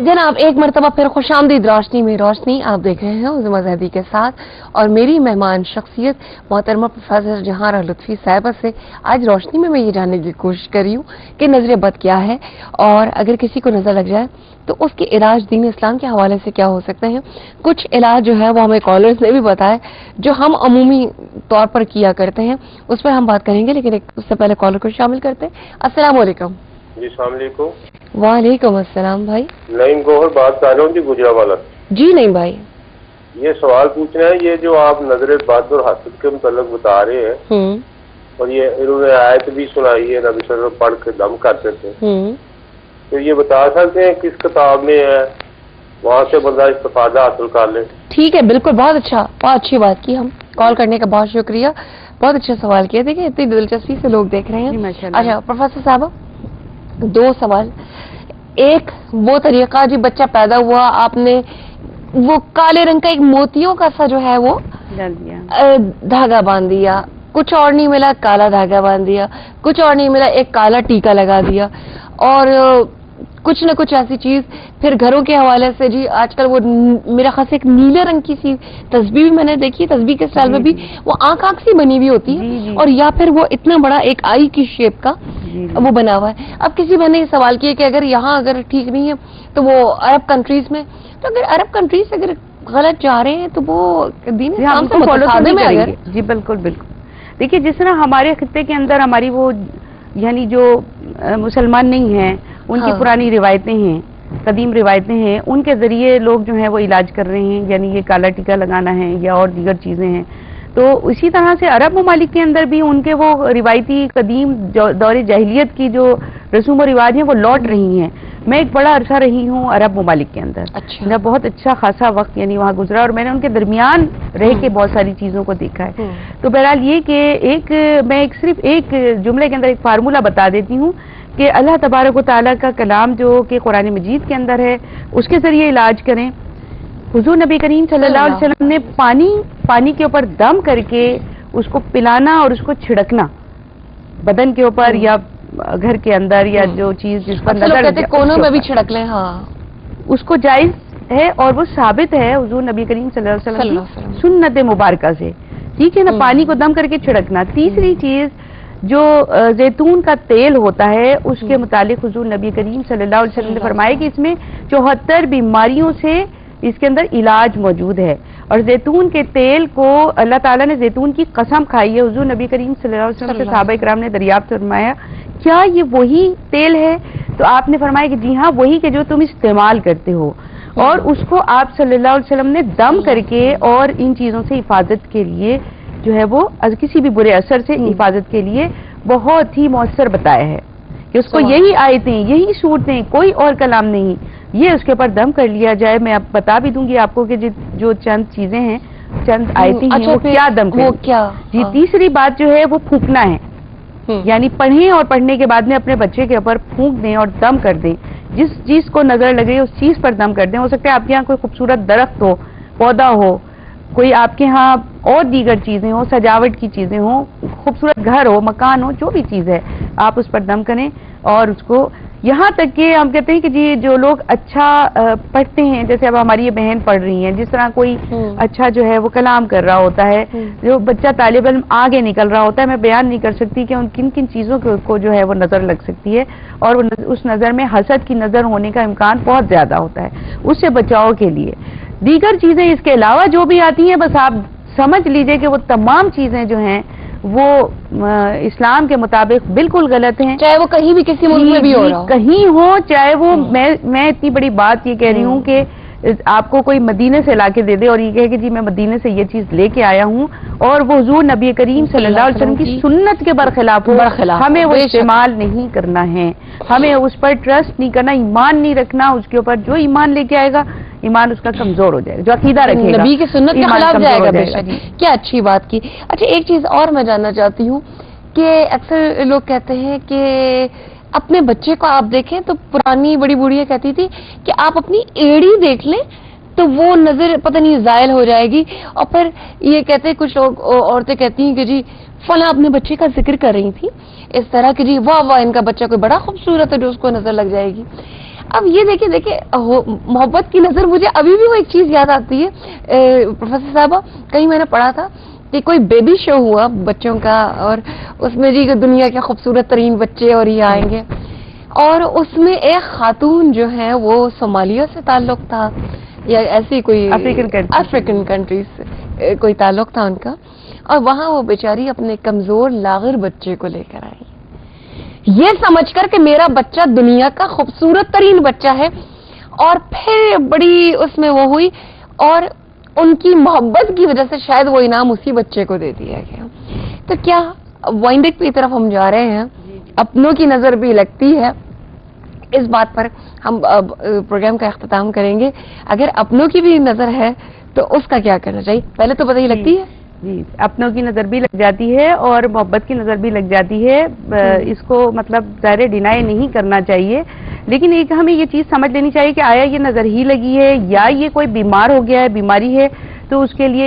जनाब एक मरतबा फिर खुशामदीद रोशनी में रोशनी आप देख रहे हैं उज़मा ज़हदी के साथ, और मेरी मेहमान शख्सियत मोहतरमा प्रोफेसर जहांरा लुत्फ़ी साहिबा से आज रोशनी में मैं ये जानने की कोशिश कर रही हूँ कि नज़र बद क्या है, और अगर किसी को नज़र लग जाए तो उसके इलाज दीन इस्लाम के हवाले से क्या हो सकते हैं। कुछ इलाज जो है वो हमें कॉलर्स ने भी बताया जो हम अमूमी तौर पर किया करते हैं, उस पर हम बात करेंगे, लेकिन उससे पहले कॉलर को शामिल करते हैं। अस्सलाम वालेकुम। जी अस्सलाम वालेकुम। वालेकुम अस्सलाम भाई। नईम गौहर बात कर रहा हूँ जी, गुजरावाला। जी नहीं भाई, ये सवाल पूछना है, ये जो आप नजर बद और हसद के मुतल्लिक बता रहे हैं, और ये इन्होंने आयत भी सुनाई है, नबी सल्लल्लाहु अलैहि वसल्लम पढ़ के दम करते थे, तो ये बता सकते हैं किस किताब में है, वहाँ से बंदा इस्तिफादा हासिल कर ले। ठीक है, बिल्कुल, बहुत अच्छा, बहुत अच्छी बात की। हम कॉल करने का बहुत शुक्रिया, बहुत अच्छा सवाल किया। देखिए इतनी दिलचस्पी से लोग देख रहे हैं। अच्छा प्रोफेसर साहब, दो सवाल। एक वो तरीका जी, बच्चा पैदा हुआ, आपने वो काले रंग का एक मोतियों का सा जो है वो धागा बांध दिया, कुछ और नहीं मिला काला धागा बांध दिया, कुछ और नहीं मिला एक काला टीका लगा दिया, और कुछ न कुछ ऐसी चीज। फिर घरों के हवाले से जी आजकल वो मेरा खास एक नीले रंग की सी तस्बीह भी मैंने देखी, तस्बीह के स्टाइल में भी वो आंख सी बनी हुई होती है, और या फिर वो इतना बड़ा एक आई की शेप का वो बना हुआ है। अब किसी मैंने ये सवाल किया कि अगर यहाँ अगर ठीक नहीं है तो वो अरब कंट्रीज में, तो अगर अरब कंट्रीज से अगर गलत जा रहे हैं तो वो दीन इस्लाम से मुताबिक में अगर जी बिल्कुल बिल्कुल। देखिए जिस तरह हमारे खित्ते के अंदर हमारी वो यानी जो मुसलमान नहीं हैं उनकी पुरानी रिवायतें हैं, कदीम रिवायतें हैं, उनके जरिए लोग जो हैं वो इलाज कर रहे हैं, यानी ये काला टीका लगाना है या और दीगर चीजें हैं। तो इसी तरह से अरब ममालिक के अंदर भी उनके वो रिवायती कदीम दौरे जाहिलियत की जो रसूम और रिवाज हैं वो लौट रही हैं। मैं एक बड़ा अरसा रही हूँ अरब ममालिक के अंदर, मेरा बहुत अच्छा खासा वक्त यानी वहाँ गुजरा, और मैंने उनके दरमियान रह के बहुत सारी चीजों को देखा है। तो बहरहाल ये कि मैं सिर्फ एक जुमले के अंदर एक फार्मूला बता देती हूँ कि अल्लाह तबारक व तआला का कलाम जो कि कुरान मजीद के अंदर है उसके जरिए इलाज करें। हुजूर नबी करीम सल्लल्लाहु अलैहि वसल्लम ने पानी के ऊपर दम करके उसको पिलाना और उसको छिड़कना बदन के ऊपर या घर के अंदर या जो चीज जिस पर नजर कोनों में भी छिड़क लें, हाँ उसको जायज है और वो साबित है हुजूर नबी करीम सल्लल्लाहु अलैहि वसल्लम की सुन्नत मुबारका से, ठीक है ना, पानी को दम करके छिड़कना। तीसरी चीज जो जैतून का तेल होता है उसके मुतालिक हुजूर नबी करीम सल्लल्लाहु अलैहि वसल्लम ने फरमाया कि इसमें 74 बीमारियों से इसके अंदर इलाज मौजूद है, और जैतून के तेल को अल्लाह ताला ने जैतून की कसम खाई है। हुजूर नबी करीम सल्लल्लाहु अलैहि वसल्लम से सहाबा इकराम ने दरियाफ्त फरमाया क्या ये वही तेल है, तो आपने फरमाया कि जी हाँ वही के जो तुम इस्तेमाल करते हो, और उसको आप सल्लल्लाहु अलैहि वसल्लम ने दम करके और इन चीजों से हिफाजत के लिए जो है वो किसी भी बुरे असर से हिफाजत के लिए बहुत ही मौसर बताया है कि उसको यही आयतें यही सूरतें कोई और कलाम नहीं, ये उसके ऊपर दम कर लिया जाए। मैं अब बता भी दूंगी आपको कि जो चंद चीजें हैं, चंद आयतें हैं वो क्या दम वो क्या जी। तीसरी बात जो है वो फूंकना है, यानी पढ़ें और पढ़ने के बाद में अपने बच्चे के ऊपर फूंक दें और दम कर दें, जिस चीज को नजर लगे उस चीज पर दम कर दें। हो सकता है आपके यहाँ कोई खूबसूरत दरख्त हो, पौधा हो, कोई आपके यहाँ और दीगर चीजें हो, सजावट की चीजें हो, खूबसूरत घर हो, मकान हो, जो भी चीज है आप उस पर दम करें। और उसको यहाँ तक कि हम कहते हैं कि जी जो लोग अच्छा पढ़ते हैं, जैसे अब हमारी ये बहन पढ़ रही हैं, जिस तरह कोई अच्छा जो है वो कलाम कर रहा होता है, जो बच्चा तालिब इल्म आगे निकल रहा होता है, मैं बयान नहीं कर सकती कि उन किन किन चीजों को जो है वो नजर लग सकती है, और उस नजर में हसद की नजर होने का इम्कान बहुत ज्यादा होता है। उससे बचाव के लिए दीगर चीजें इसके अलावा जो भी आती हैं, बस आप समझ लीजिए कि वो तमाम चीजें जो हैं वो इस्लाम के मुताबिक बिल्कुल गलत हैं, चाहे वो कहीं भी किसी मुल्क में भी हो रहा हो, कहीं हो, चाहे वो मैं इतनी बड़ी बात ये कह रही हूँ कि आपको कोई मदीने से लाके दे दे और ये कहे कि जी मैं मदीने से ये चीज लेके आया हूँ, और वो हुजूर नबी करीम सल्लल्लाहु अलैहि वसल्लम की सुन्नत के बरखिलाफ हो, हमें वो इस्तेमाल नहीं करना है, हमें उस पर ट्रस्ट नहीं करना, ईमान नहीं रखना उसके ऊपर। जो ईमान लेके आएगा ईमान उसका कमजोर हो जाएगा, जो अकीदा रखेगा नबी की सुन्नत के खिलाफ जाएगा बेशक। क्या अच्छी बात की। अच्छा एक चीज और मैं जानना चाहती हूँ कि अक्सर लोग कहते हैं कि अपने बच्चे को आप देखें तो पुरानी बड़ी बूढ़ियां कहती थी कि आप अपनी एड़ी देख लें तो वो नजर पता नहीं जायल हो जाएगी, और फिर ये कहते हैं कुछ लोग औरतें कहती हैं कि जी फला अपने बच्चे का जिक्र कर रही थी इस तरह कि जी वाह वाह इनका बच्चा कोई बड़ा खूबसूरत है जो उसको नजर लग जाएगी। اب یہ دیکھیں محبت کی نظر، مجھے ابھی بھی وہ ایک چیز یاد آتی ہے پروفیسر صاحبہ، کہیں میں نے پڑھا تھا کہ کوئی بیبی شو ہوا بچوں کا، اور اس میں جی دنیا کے خوبصورت ترین بچے اور یہ آئیں گے، اور اس میں ایک خاتون جو ہے وہ صومالیہ سے تعلق تھا یا ایسی کوئی افریقن کنٹریز سے کوئی تعلق تھا ان کا، اور وہاں وہ بیچاری اپنے کمزور لاغر بچے کو لے کر آئی، یہ سمجھ کر کہ میرا بچہ دنیا کا خوبصورت ترین بچہ ہے، اور پھر بڑی اس میں وہ ہوئی، اور ان کی محبت کی وجہ سے شاید وہ انعام اسی بچے کو دے دیا گیا۔ تو کیا وائنڈنگ کی طرف ہم جا رہے ہیں، اپنوں کی نظر بھی لگتی ہے، اس بات پر ہم پروگرام کا اختتام کریں گے۔ اگر اپنوں کی بھی نظر ہے تو اس کا کیا کرنا چاہیے؟ پہلے تو پتہ ہی لگتی ہے جی، اپنوں کی نظر بھی لگ جاتی ہے اور محبت کی نظر بھی لگ جاتی ہے، اس کو مطلب ظاہر ڈینائی نہیں کرنا چاہیے، لیکن ایک ہمیں یہ چیز سمجھ لینی چاہیے کہ آیا یہ نظر ہی لگی ہے یا یہ کوئی بیمار ہو گیا ہے، بیماری ہے، تو اس کے لیے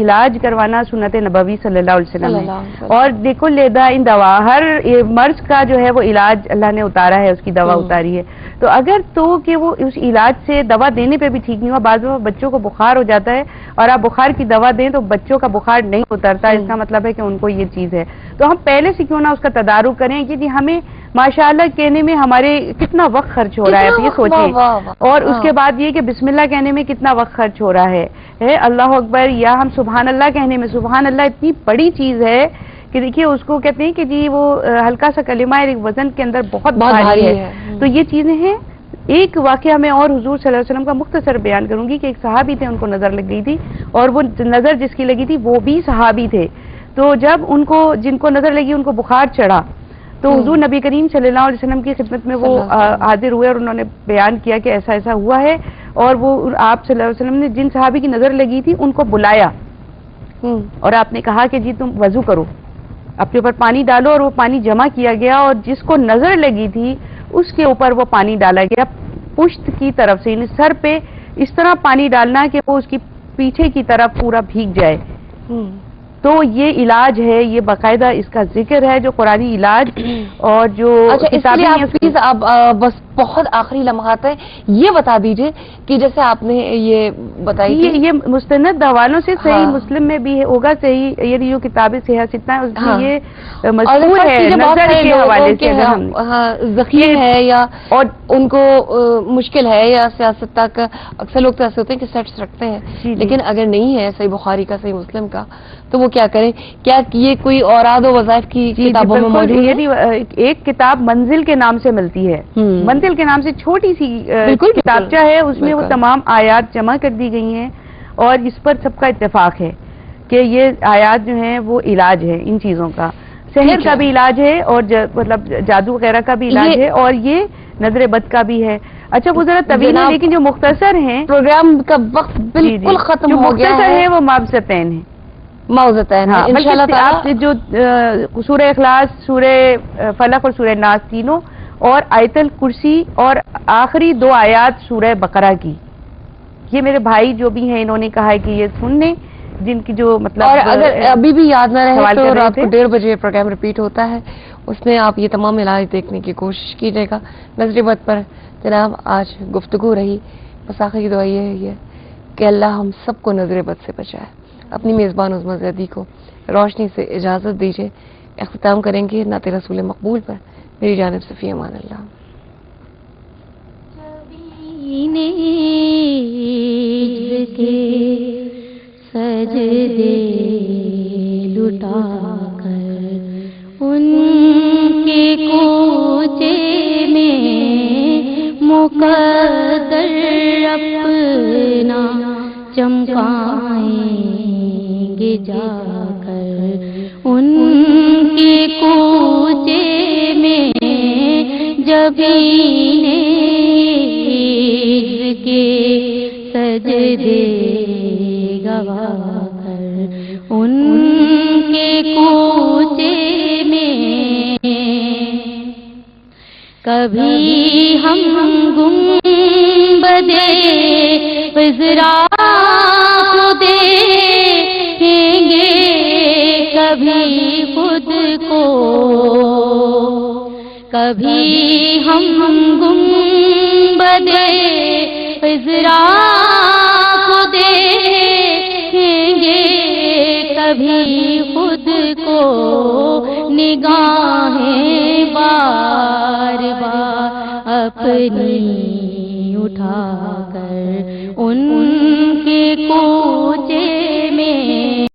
علاج کروانا سنت نبوی صلی اللہ علیہ وسلم ہے۔ اور دیکھو لیدہ ان دوا، ہر مرض کا جو ہے وہ علاج اللہ نے اتارا ہے، اس کی دوا اتاری ہے، تو اگر تو کہ وہ اس علاج سے دوا دینے پہ بھی ٹھیک نہیں ہوا، بعض بچوں کو بخار ہو جاتا ہے اور آپ بخار کی دوا دیں تو بچوں کا بخار نہیں اترتا، اس کا مطلب ہے کہ ان کو یہ چیز ہے، تو ہم پہلے سے کیوں نہ اس کا تدارک کریں کہ جی ہمیں ماشاءاللہ کہنے میں ہمارے کتنا وقت خرچ ہو رہا ہے، یہ سوچیں، اور اس کے بعد یہ کہ بسم اللہ کہنے میں کتنا وقت خرچ ہو رہا ہے اللہ اکبر، یا ہم سبحان اللہ کہنے میں، سبحان اللہ اتنی بڑی چیز ہے کہ دیکھیے اس کو کہتے ہیں کہ جی وہ ہلکا سا کلمہ ایک وزن کے اندر بہت بھاری ہے، تو یہ چیزیں ہیں۔ ایک واقعہ میں اور حضور صلی اللہ علیہ وسلم کا مختصر بیان کروں گی کہ ایک صحابی تھے، ان کو نظر لگ گئی تھی، اور وہ نظر جس کی لگی تھی وہ بھی صحابی تھے، تو جب جن کو نظر لگی ان کو بخار چڑھا، تو حضور نبی کریم صلی اللہ علیہ وسلم کی خدمت میں وہ حاضر ہوئے اور انہوں نے بیان کیا کہ ایسا ایسا ہوا ہے، اور وہ آپ صلی اللہ علیہ وسلم نے جن صحابی کی نظر لگی تھی ان کو بلایا اور آپ نے کہا کہ جی تم وضو کرو، اپنے اوپر پانی ڈالو، اور وہ پانی جمع کیا گیا، اور جس کو نظر لگی تھی اس کے اوپر وہ پانی ڈالا گیا پشت کی طرف سے، یعنی سر پہ اس طرح پانی ڈالنا کہ وہ اس کی پیچھے کی طرف پورا بھیگ جائے، تو یہ علاج ہے، یہ باقاعدہ اس کا ذکر ہے جو قرآنی علاج، اور جو کتابیں ہیں پلیز آپ بس بہت آخری لمحات ہیں یہ بتا دیجئے کہ جیسے آپ نے یہ بتائی یہ مستند حوالوں سے صحیح مسلم میں بھی ہوگا، صحیح یہ جو کتابیں صحت ستہ ہے اس میں یہ مشہور ہے، نظر کے حوالے سے ذخیر ہے یا اور ان کو مشکل ہے یا سیاست تک، اکثر لوگ تو ایسے ہوتے ہیں کہ سیٹس رکھتے ہیں، لیکن اگر نہیں ہے صحیح بخاری کا صحیح مسلم کا تو وہ کیا کریں؟ کیا یہ کوئی اوراد و وظائف کی کتابوں میں موجود ہے؟ ایک کتاب منزل کے نام سے ملتی ہے، منزل کے نام سے چھوٹی سی کتابچہ ہے، اس میں وہ تمام آیات جمع کر دی گئی ہیں، اور اس پر سب کا اتفاق ہے کہ یہ آیات جو ہیں وہ علاج ہے ان چیزوں کا، سحر کا بھی علاج ہے، اور مطلب جادو وغیرہ کا بھی علاج ہے، اور یہ نظر بد کا بھی ہے۔ اچھا وہ ذرا طویل ہے لیکن جو مختصر ہیں، پروگرام کا وقت بالکل ختم ہو گیا ہے، مختصر ہے وہ معوذتین ہے، معوذتین ہے انشاءاللہ تعالی، جو سورہ اخلاص، سورہ فلق اور سورہ ناس تینوں، اور آیت الکرسی، اور آخری 2 آیات سورہ بقرہ کی، یہ میرے بھائی جو بھی ہیں انہوں نے کہا ہے کہ یہ سننے جن کی جو مطلب، اور اگر ابھی بھی یاد نہ رہے تو رات کو 1:30 بجے پروگرام ریپیٹ ہوتا ہے، اس میں آپ یہ تمام علاج دیکھنے کی کوشش کیجیے گا۔ نظر بد پر جناب آج گفتگو رہی، بس آخری دعا یہ ہے کہ اللہ ہم سب کو نظر بد سے بچائے۔ اپنی میزبان عظمیٰ زیدی کو روشنی سے اجازت دیجیے، اختتام کریں گے نعت رسول مقبول پر، میری جانب سے فی امان اللہ۔ سجدے لٹا کر ان کے کوچے میں مقدر اپنا چمکائیں گے جا کر، ان کے کوچے میں جبین ہجر کے سجدے گوا کر، ان کے کوچے میں کبھی ہم گنبدے خضرا کو دیکھیں گے، کبھی خود کو कभी हम गुंबदे खिज़रा को देखेंगे, कभी खुद को निगाहें बार बार अपनी उठाकर उनके कोचे में